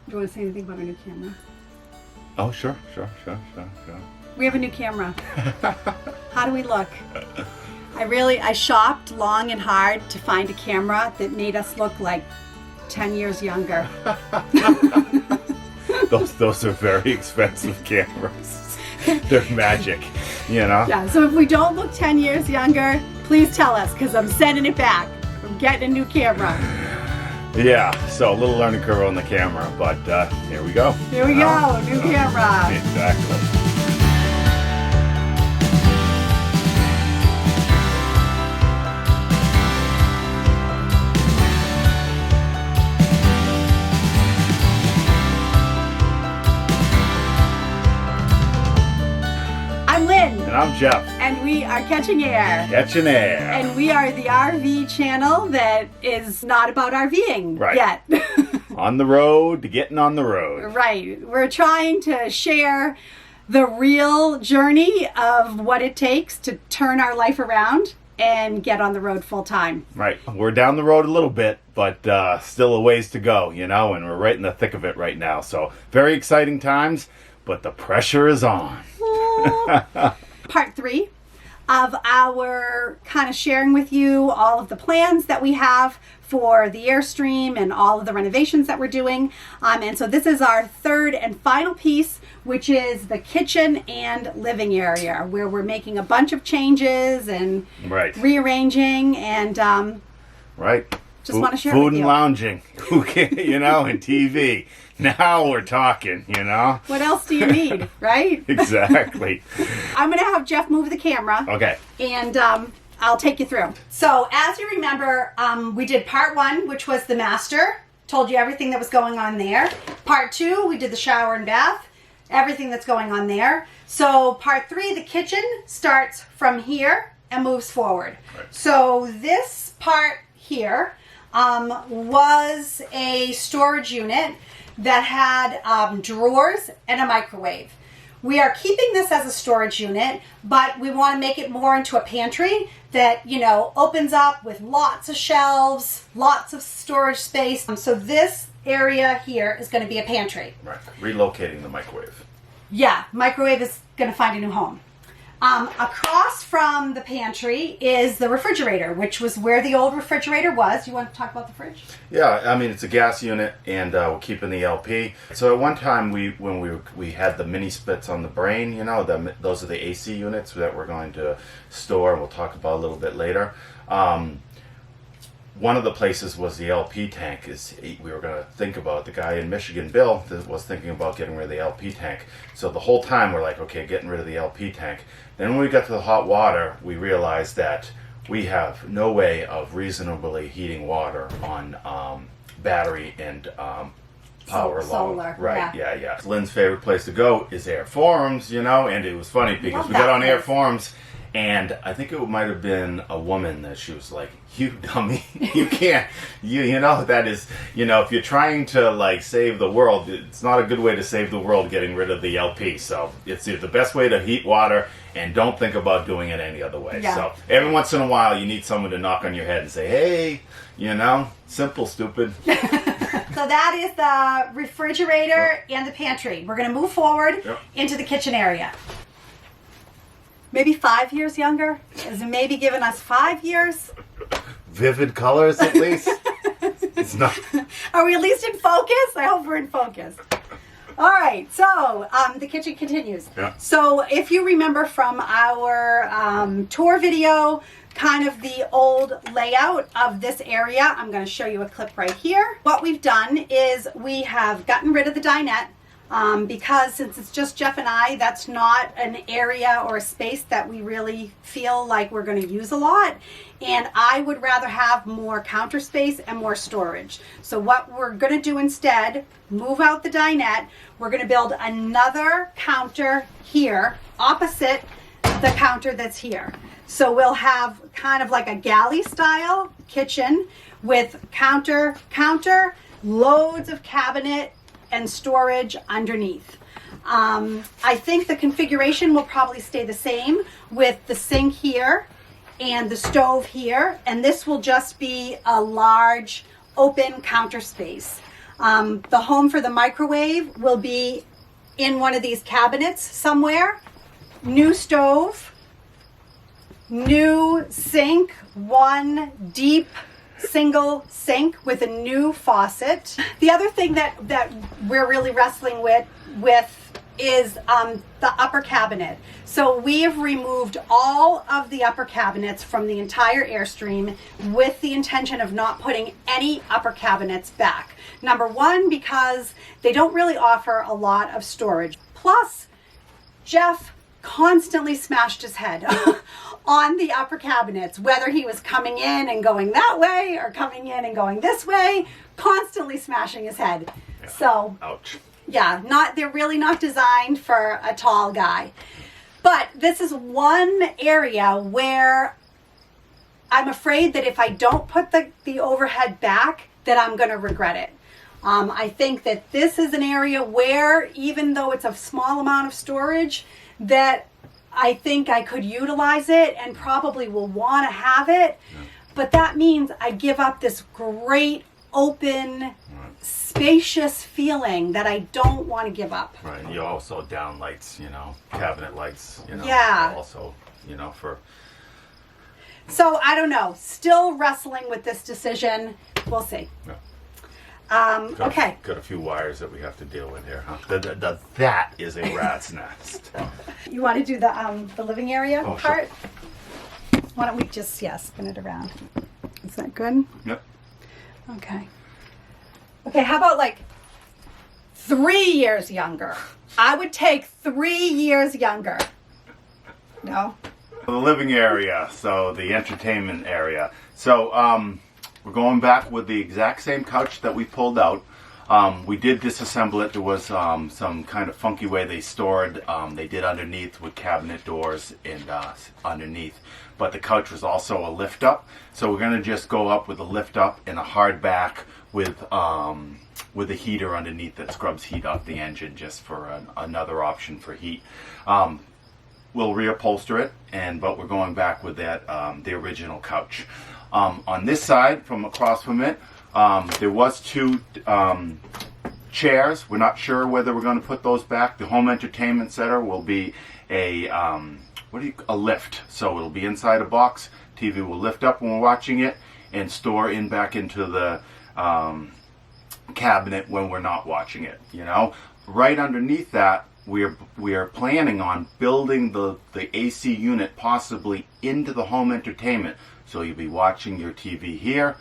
Do you want to say anything about our new camera? Oh, sure. We have a new camera. How do we look? I shopped long and hard to find a camera that made us look like 10 years younger. Those are very expensive cameras. They're magic, you know? Yeah, so if we don't look 10 years younger, please tell us, because I'm sending it back. I'm getting a new camera. Yeah, so a little learning curve on the camera, but here we go. Here we go, new camera. Exactly. I'm Lynn. And I'm Jeff. And we are Catching Air. Catching Air. And we are the RV channel that is not about RVing yet. On the road, getting on the road. Right. We're trying to share the real journey of what it takes to turn our life around and get on the road full time. Right. We're down the road a little bit, but still a ways to go, you know, and we're right in the thick of it right now. So very exciting times, but the pressure is on. Part 3 of our kind of sharing with you all of the plans that we have for the Airstream and all of the renovations that we're doing. And so this is our third and final piece, which is the kitchen and living area, where we're making a bunch of changes and rearranging and just want to share food with you. And lounging, you know, and TV. Now we're talking, you know. What else do you need, right? Exactly. I'm going to have Jeff move the camera. Okay. And I'll take you through. So as you remember, we did part 1, which was the master. Told you everything that was going on there. Part 2, we did the shower and bath. Everything that's going on there. So part 3, the kitchen, starts from here and moves forward. Right. So this part here was a storage unit that had drawers and a microwave. We are keeping this as a storage unit, but we want to make it more into a pantry that, you know, opens up with lots of shelves, lots of storage space. So this area here is going to be a pantry. Right. Relocating the microwave. Yeah, microwave is going to find a new home. Across from the pantry is the refrigerator, which was where the old refrigerator was. You want to talk about the fridge? Yeah, I mean, it's a gas unit, and we're keeping the LP. So at one time, when we had the mini splits on the brain, you know, those are the AC units that we're going to store, and we'll talk about a little bit later. One of the places was the LP tank. We were going to think about, the guy in Michigan, Bill, was thinking about getting rid of the LP tank. So the whole time we're like, okay, getting rid of the LP tank. Then when we got to the hot water, we realized that we have no way of reasonably heating water on battery and power solar. Right, yeah. Lynn's favorite place to go is Air Forums, you know, and it was funny because we got on Air Forums, and I think it might have been a woman that she was like, "You dummy, you can't, you know, that is, you know, if you're trying to like save the world, it's not a good way to save the world getting rid of the LP. So it's the best way to heat water, and don't think about doing it any other way." Yeah. So every once in a while you need someone to knock on your head and say, "Hey, you know, simple, stupid." So that is the refrigerator and the pantry. We're going to move forward into the kitchen area. Maybe 5 years younger? Is it maybe giving us 5 years? Vivid colors, at least. It's not. Are we at least in focus? I hope we're in focus. All right, so the kitchen continues. Yeah. So if you remember from our tour video, kind of the old layout of this area, I'm going to show you a clip right here. What we've done is we have gotten rid of the dinette. Because since it's just Jeff and I, that's not an area or a space that we really feel like we're going to use a lot. And I would rather have more counter space and more storage. So what we're going to do instead, move out the dinette. We're going to build another counter here opposite the counter that's here. So we'll have kind of like a galley style kitchen with counter, loads of cabinet and storage underneath. I think the configuration will probably stay the same with the sink here and the stove here, and this will just be a large open counter space. The home for the microwave will be in one of these cabinets somewhere. New stove, new sink, one deep single sink with a new faucet. The other thing that we're really wrestling with is the upper cabinet. So we have removed all of the upper cabinets from the entire Airstream with the intention of not putting any upper cabinets back. Number one, because they don't really offer a lot of storage. Plus, Jeff constantly smashed his head on the upper cabinets, whether he was coming in and going that way or coming in and going this way, constantly smashing his head. Yeah. So, ouch. Yeah, they're really not designed for a tall guy. But this is one area where I'm afraid that if I don't put the overhead back, that I'm going to regret it. I think that this is an area where, even though it's a small amount of storage, that I think I could utilize it and probably will want to have it. Yeah. But that means I give up this great, open, spacious feeling that I don't want to give up. Right. You also down lights, cabinet lights, Yeah. Also, for... So I don't know. Still wrestling with this decision. We'll see. Yeah. Okay. Got a few wires that we have to deal with here, huh? That is a rat's nest. You want to do the living area part? Sure. Why don't we just, spin it around. Is that good? Yep. Okay. Okay, how about like 3 years younger? I would take 3 years younger. No? The living area, so the entertainment area. So, we're going back with the exact same couch that we pulled out. We did disassemble it. There was some kind of funky way they stored. They did underneath with cabinet doors and underneath. But the couch was also a lift up. So we're going to just go up with a lift up and a hard back with a heater underneath that scrubs heat off the engine, just for another option for heat. We'll reupholster it, but we're going back with that the original couch. On this side, from across from it, there was 2 chairs. We're not sure whether we're going to put those back. The home entertainment center will be a lift. So it'll be inside a box. TV will lift up when we're watching it and store back into the cabinet when we're not watching it. Right underneath that, we are planning on building the AC unit possibly into the home entertainment. So you'll be watching your TV here,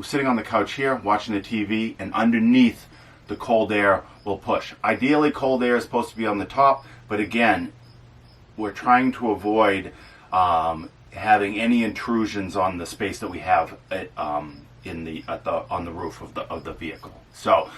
sitting on the couch here, watching the TV, and underneath the cold air will push. Ideally, cold air is supposed to be on the top, but again, we're trying to avoid having any intrusions on the space that we have on the roof of the vehicle. So,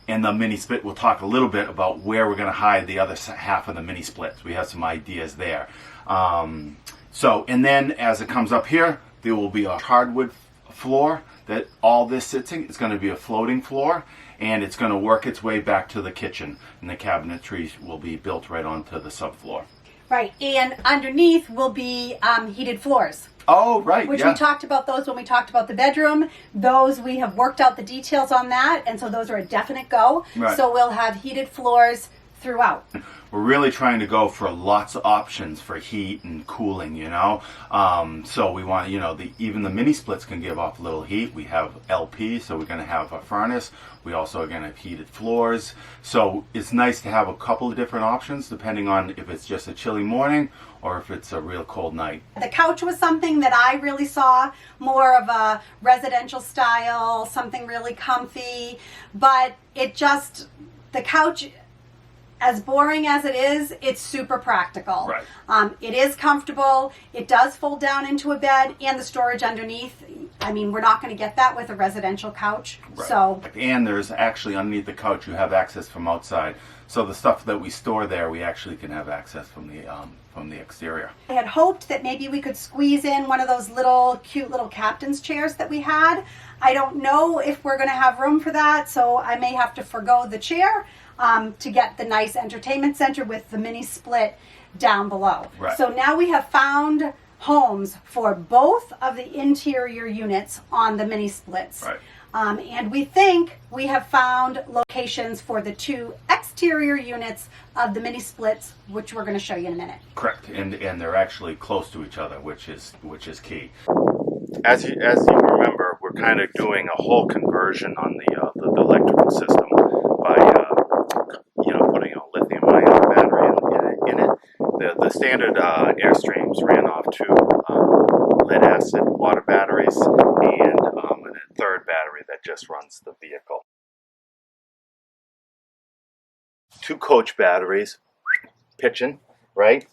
in the mini split, we'll talk a little bit about where we're going to hide the other half of the mini splits. We have some ideas there. And then as it comes up here, there will be a hardwood floor that all this sits in. It's going to be a floating floor, and it's going to work its way back to the kitchen, and the cabinetry will be built right onto the subfloor. Right, and underneath will be heated floors. Oh, right, Which we talked about those when we talked about the bedroom. Those, we have worked out the details on that, and so those are a definite go. Right. So we'll have heated floors throughout. We're really trying to go for lots of options for heat and cooling, So we want, even the mini splits can give off a little heat. We have LP, so we're going to have a furnace. We also are going to have heated floors. So it's nice to have a couple of different options depending on if it's just a chilly morning or if it's a real cold night. The couch was something that I really saw more of a residential style, something really comfy, but the couch, as boring as it is, it's super practical. Right. It is comfortable. It does fold down into a bed, and the storage underneath. I mean, we're not going to get that with a residential couch. Right. So. And there's actually underneath the couch, you have access from outside. So the stuff that we store there, we actually can have access from the exterior. I had hoped that maybe we could squeeze in one of those cute little captain's chairs that we had. I don't know if we're going to have room for that, so I may have to forgo the chair. To get the nice entertainment center with the mini split down below. Right. So now we have found homes for both of the interior units on the mini splits. Right. And we think we have found locations for the 2 exterior units of the mini splits, which we're going to show you in a minute. Correct, and they're actually close to each other, which is key. As you remember, we're kind of doing a whole conversion on the electrical system by putting a lithium-ion battery in it. The standard Airstreams ran off 2 lead-acid water batteries and a third battery that just runs the vehicle. 2 coach batteries, pitching, right?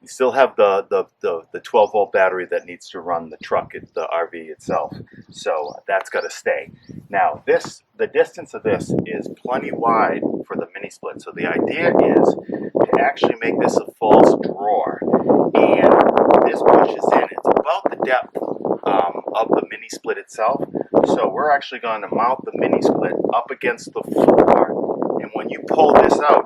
You still have the 12-volt battery that needs to run the truck, the RV itself. So that's got to stay. Now the distance of this is plenty wide for the mini split. So the idea is to actually make this a false drawer. And this pushes in. It's about the depth of the mini split itself. So we're actually going to mount the mini split up against the floor. And when you pull this out,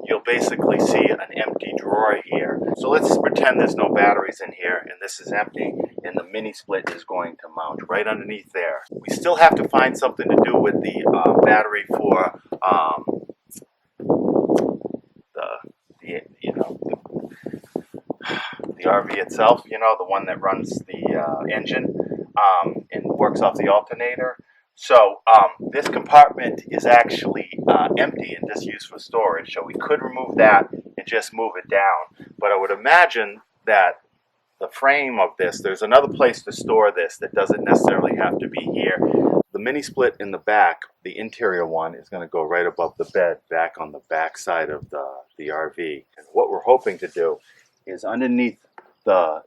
you'll basically see an empty drawer here. So let's pretend there's no batteries in here and this is empty, and the mini split is going to mount right underneath there. We still have to find something to do with the battery for the RV itself, the one that runs the engine and works off the alternator. So this compartment is actually empty and just used for storage. So we could remove that and just move it down. But I would imagine that the frame of this, there's another place to store this that doesn't necessarily have to be here. The mini split in the back, the interior one, is going to go right above the bed, back on the back side of the RV. And what we're hoping to do is underneath the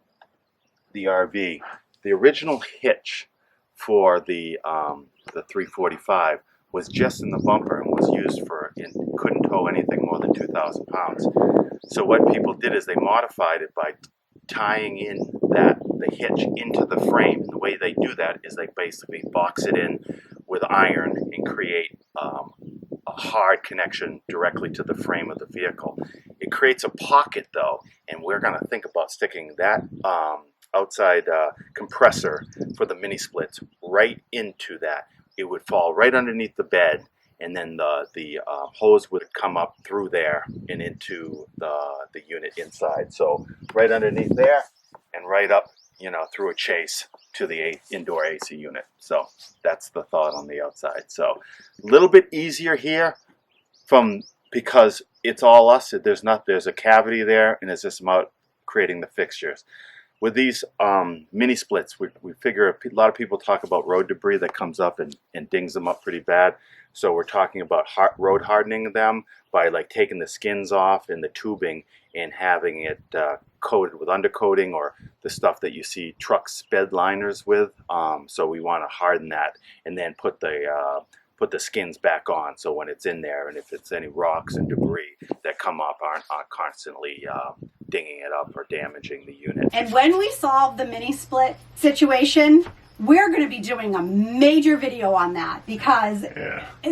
RV, the original hitch for the 345 was just in the bumper and was used for, and couldn't tow anything more than 2,000 pounds. So what people did is they modified it by tying in the hitch into the frame. And the way they do that is they basically box it in with iron and create a hard connection directly to the frame of the vehicle. It creates a pocket though, and we're going to think about sticking that outside compressor for the mini splits right into that. It would fall right underneath the bed, and then the hose would come up through there and into the unit inside. So right underneath there and right up, through a chase to the indoor AC unit. So that's the thought on the outside. So a little bit easier here because it's all us. There's a cavity there, and it's just about creating the fixtures. With these mini splits, we figure a lot of people talk about road debris that comes up and dings them up pretty bad. So we're talking about road hardening them by taking the skins off and the tubing and having it coated with undercoating or the stuff that you see trucks bed liners with. So we want to harden that and then put the skins back on, so when it's in there, and if it's any rocks and debris that come up aren't constantly dinging it up or damaging the unit. And when we solve the mini split situation, we're going to be doing a major video on that, because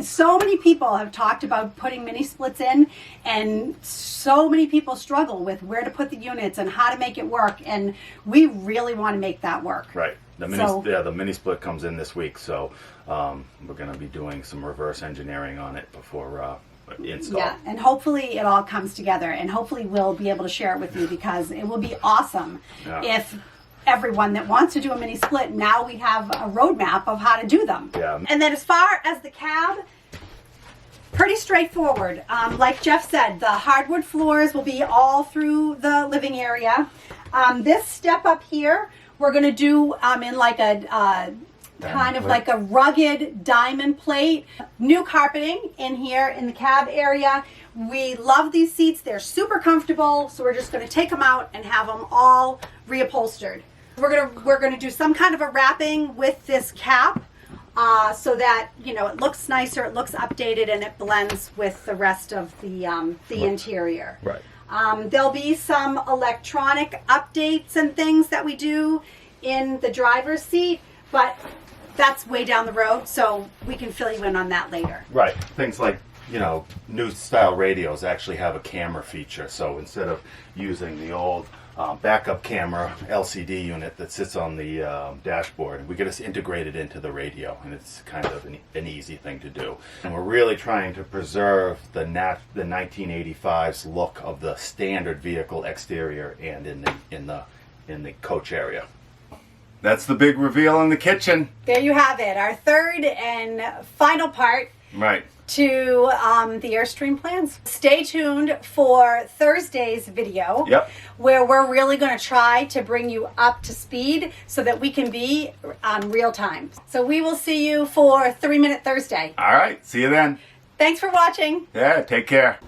so many people have talked about putting mini splits in, and so many people struggle with where to put the units and how to make it work, and we really want to make that work. Right. The mini split comes in this week, so we're going to be doing some reverse engineering on it before install. Yeah, and hopefully it all comes together, and hopefully we'll be able to share it with you, because it will be awesome if everyone that wants to do a mini split, now we have a roadmap of how to do them. Yeah. And then as far as the cab, pretty straightforward. Like Jeff said, the hardwood floors will be all through the living area. This step up here, we're going to do in like a kind of like a rugged diamond plate. New carpeting in here in the cab area. We love these seats. They're super comfortable, so we're just going to take them out and have them all reupholstered. We're going to do some kind of a wrapping with this cap so that it looks nicer, it looks updated, and it blends with the rest of the interior. Right. There'll be some electronic updates and things that we do in the driver's seat, but that's way down the road, so we can fill you in on that later. Right. Things like, new style radios actually have a camera feature, so instead of using the old backup camera LCD unit that sits on the dashboard. We get us integrated into the radio, and it's kind of an easy thing to do. And we're really trying to preserve the 1985's look of the standard vehicle exterior and in the coach area. That's the big reveal in the kitchen. There you have it, our third and final part. Right. To the Airstream plans. Stay tuned for Thursday's video. Yep. Where we're really going to try to bring you up to speed so that we can be on real time. So we will see you for 3 Minute Thursday. All right. See you then. Thanks for watching. Yeah. Take care.